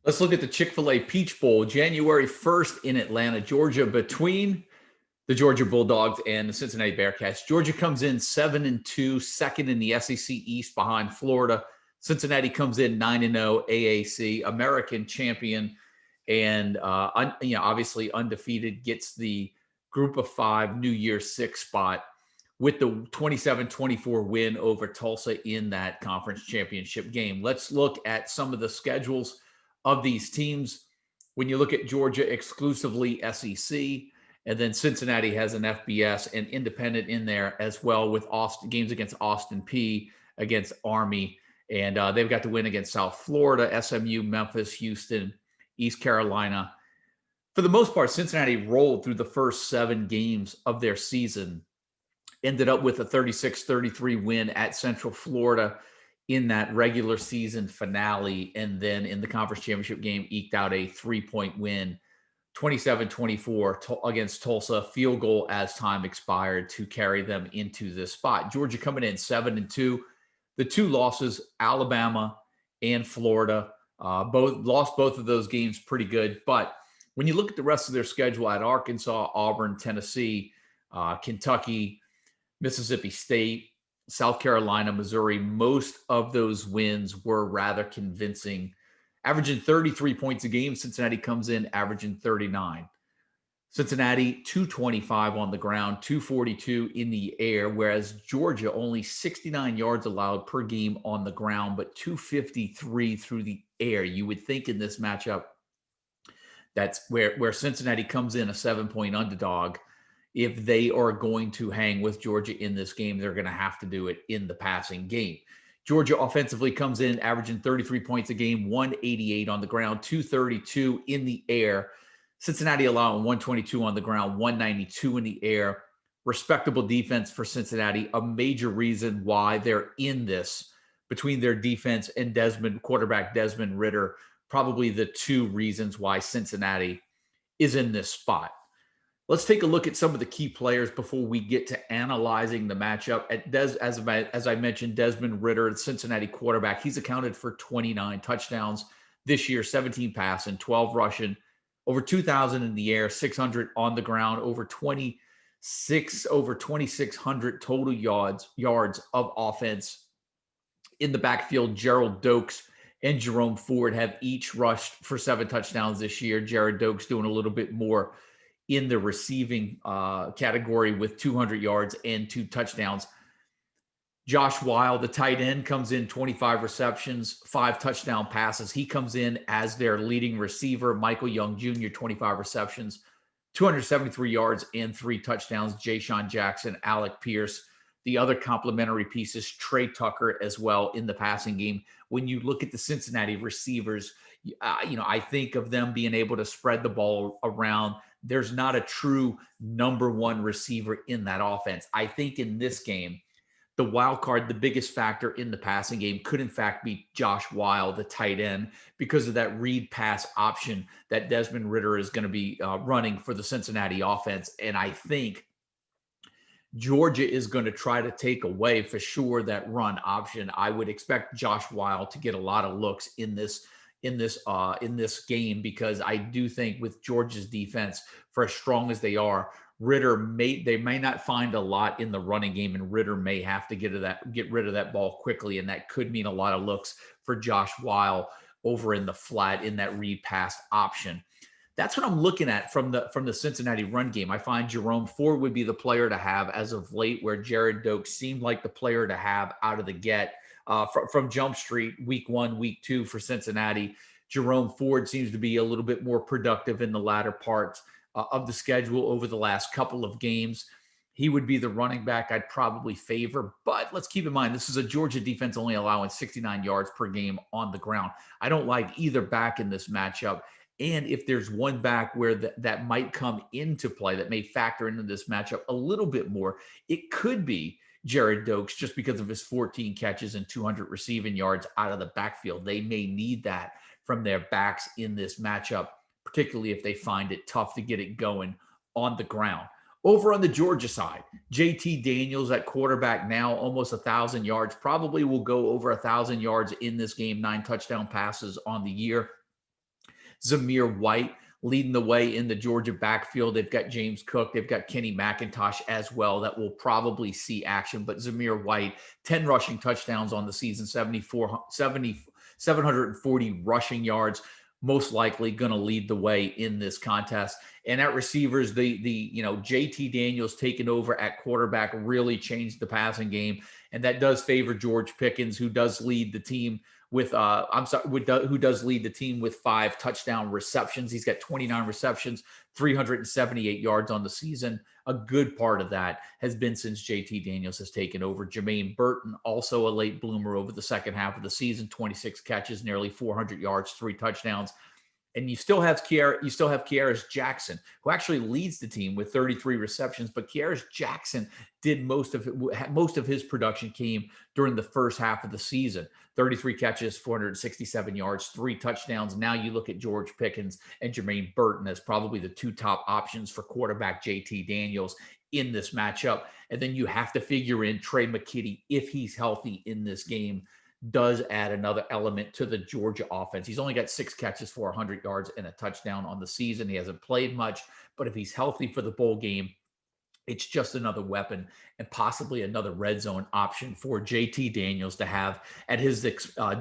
Let's look at the Chick-fil-A Peach Bowl, January 1st in Atlanta, Georgia, between the Georgia Bulldogs and the Cincinnati Bearcats. Georgia comes in 7-2, second in the SEC East behind Florida. Cincinnati comes in 9-0, AAC, American champion, and obviously undefeated, gets the Group of Five New Year's Six spot with the 27-24 win over Tulsa in that conference championship game. Let's look at some of the schedules of these teams. When you look at Georgia, exclusively SEC, and then Cincinnati has an FBS and independent in there as well, with Austin games against Austin P, against Army, and they've got the win against South Florida, SMU, Memphis, Houston, East Carolina. For the most part, Cincinnati rolled through the first 7 games of their season, ended up with a 36-33 win at Central Florida in that regular season finale, and then in the conference championship game eked out a 3-point win, 27-24 against Tulsa, field goal as time expired to carry them into this spot. Georgia coming in 7-2. The 2 losses, Alabama and Florida, both of those games pretty good. But when you look at the rest of their schedule, at Arkansas, Auburn, Tennessee, Kentucky, Mississippi State, South Carolina, Missouri, most of those wins were rather convincing. Averaging 33 points a game, Cincinnati comes in averaging 39. Cincinnati, 225 on the ground, 242 in the air, whereas Georgia, only 69 yards allowed per game on the ground, but 253 through the air. You would think in this matchup, that's where Cincinnati comes in a 7-point underdog. If they are going to hang with Georgia in this game, they're going to have to do it in the passing game. Georgia offensively comes in averaging 33 points a game, 188 on the ground, 232 in the air. Cincinnati allowing 122 on the ground, 192 in the air. Respectable defense for Cincinnati, a major reason why they're in this, between their defense and quarterback Desmond Ridder, probably the 2 reasons why Cincinnati is in this spot. Let's take a look at some of the key players before we get to analyzing the matchup. As I mentioned, Desmond Ridder, the Cincinnati quarterback, he's accounted for 29 touchdowns this year, 17 passing, 12 rushing, over 2,000 in the air, 600 on the ground, over 2,600 total yards of offense. In the backfield, Gerald Dokes and Jerome Ford have each rushed for 7 touchdowns this year. Jared Dokes doing a little bit more in the receiving category with 200 yards and 2 touchdowns. Josh Weil, the tight end, comes in 25 receptions, 5 touchdown passes. He comes in as their leading receiver. Michael Young Jr., 25 receptions, 273 yards and 3 touchdowns. Ja'Shawn Jackson, Alec Pierce. The other complementary pieces, Trey Tucker as well in the passing game. When you look at the Cincinnati receivers, I think of them being able to spread the ball around. There's not a true number 1 receiver in that offense. I think in this game, the wild card, the biggest factor in the passing game, could in fact be Josh Weil, the tight end, because of that read pass option that Desmond Ridder is going to be running for the Cincinnati offense. And I think Georgia is going to try to take away for sure that run option. I would expect Josh Weil to get a lot of looks in this game, because I do think with Georgia's defense, for as strong as they are, they may not find a lot in the running game, and Ridder may have to get rid of that ball quickly, and that could mean a lot of looks for Josh Weil over in the flat in that read pass option. That's what I'm looking at from the Cincinnati run game. I find Jerome Ford would be the player to have as of late, where Jared Dokes seemed like the player to have out of the get. From Jump Street, week 1, week 2 for Cincinnati. Jerome Ford seems to be a little bit more productive in the latter parts of the schedule over the last couple of games. He would be the running back I'd probably favor, but let's keep in mind, this is a Georgia defense only allowing 69 yards per game on the ground. I don't like either back in this matchup. And if there's one back where that might come into play, that may factor into this matchup a little bit more, it could be Jared Dokes, just because of his 14 catches and 200 receiving yards out of the backfield. They may need that from their backs in this matchup, particularly if they find it tough to get it going on the ground. Over on the Georgia side, JT Daniels at quarterback now, almost 1,000 yards, probably will go over 1,000 yards in this game, 9 touchdown passes on the year. Zamir White leading the way in the Georgia backfield. They've got James Cook. They've got Kenny McIntosh as well that will probably see action. But Zamir White, 10 rushing touchdowns on the season, 740 rushing yards, most likely going to lead the way in this contest. And at receivers, JT Daniels taking over at quarterback really changed the passing game. And that does favor George Pickens, who does lead the team with who does lead the team with 5 touchdown receptions. He's got 29 receptions, 378 yards on the season. A good part of that has been since JT Daniels has taken over. Jermaine Burton, also a late bloomer over the second half of the season, 26 catches, nearly 400 yards, 3 touchdowns. And you still have Kearis Jackson, who actually leads the team with 33 receptions. But Kearis Jackson did most of his production came during the first half of the season. 33 catches, 467 yards, 3 touchdowns. Now you look at George Pickens and Jermaine Burton as probably the 2 top options for quarterback JT Daniels in this matchup. And then you have to figure in Trey McKitty, if he's healthy in this game, does add another element to the Georgia offense. He's only got 6 catches for 100 yards and a touchdown on the season. He hasn't played much, but if he's healthy for the bowl game, it's just another weapon and possibly another red zone option for JT Daniels to have at his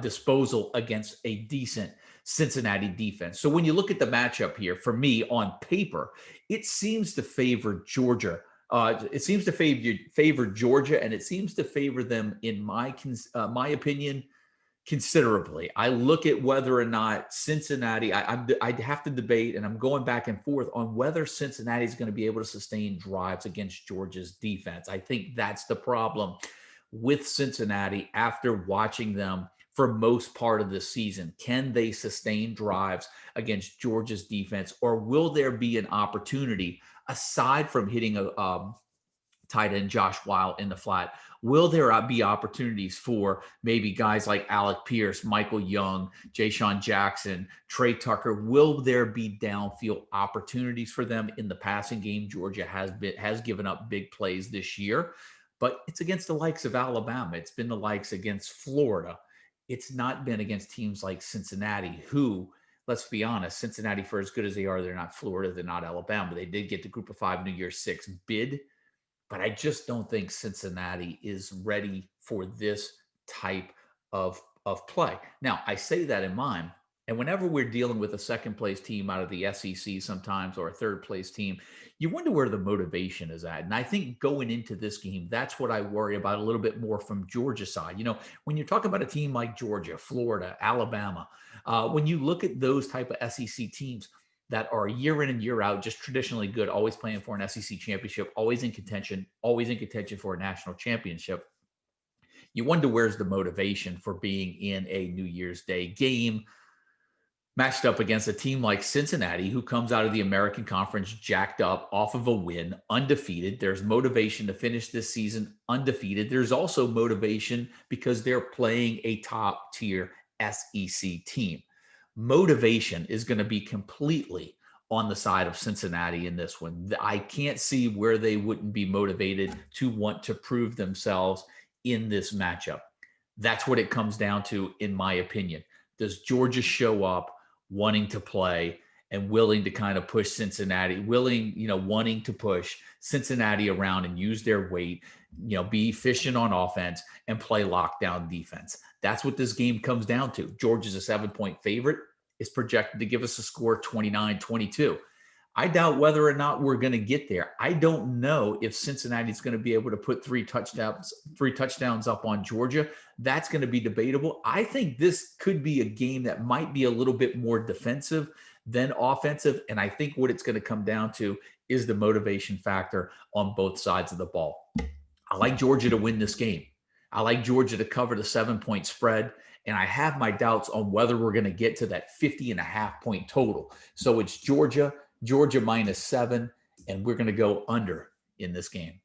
disposal against a decent Cincinnati defense. So when you look at the matchup here, for me on paper, it seems to favor Georgia. It seems to favor Georgia, and it seems to favor them, in my opinion, considerably. I look at whether or not Cincinnati, I'd have to debate, and I'm going back and forth on whether Cincinnati is going to be able to sustain drives against Georgia's defense. I think that's the problem with Cincinnati after watching them for most part of the season. Can they sustain drives against Georgia's defense, or will there be an opportunity, aside from hitting a tight end Josh Weil in the flat, will there be opportunities for maybe guys like Alec Pierce, Michael Young, Ja'Shawn Jackson, Trey Tucker? Will there be downfield opportunities for them in the passing game? Georgia has given up big plays this year, but it's against the likes of Alabama. It's been the likes against Florida. It's not been against teams like Cincinnati, who, let's be honest, Cincinnati, for as good as they are, they're not Florida, they're not Alabama. They did get the Group of 5 New Year's 6 bid, but I just don't think Cincinnati is ready for this type of play. Now, I say that in mind, and whenever we're dealing with a second-place team out of the SEC sometimes, or a third-place team, you wonder where the motivation is at. And I think going into this game, that's what I worry about a little bit more from Georgia's side. You know, when you're talking about a team like Georgia, Florida, Alabama, when you look at those type of SEC teams that are year in and year out, just traditionally good, always playing for an SEC championship, always in contention for a national championship, you wonder where's the motivation for being in a New Year's Day game matched up against a team like Cincinnati, who comes out of the American Conference jacked up off of a win, undefeated. There's motivation to finish this season undefeated. There's also motivation because they're playing a top-tier SEC team. Motivation is going to be completely on the side of Cincinnati in this one. I can't see where they wouldn't be motivated to want to prove themselves in this matchup. That's what it comes down to, in my opinion. Does Georgia show up wanting to play and willing to kind of push Cincinnati, wanting to push Cincinnati around and use their weight, be efficient on offense and play lockdown defense? That's what this game comes down to. Georgia's a 7-point favorite. Is projected to give us a score 29-22. I doubt whether or not we're going to get there. I don't know if Cincinnati's going to be able to put 3 touchdowns up on Georgia. That's going to be debatable. I think this could be a game that might be a little bit more defensive than offensive. And I think what it's going to come down to is the motivation factor on both sides of the ball. I like Georgia to win this game. I like Georgia to cover the 7-point spread. And I have my doubts on whether we're going to get to that 50.5-point total. So it's Georgia -7, and we're going to go under in this game.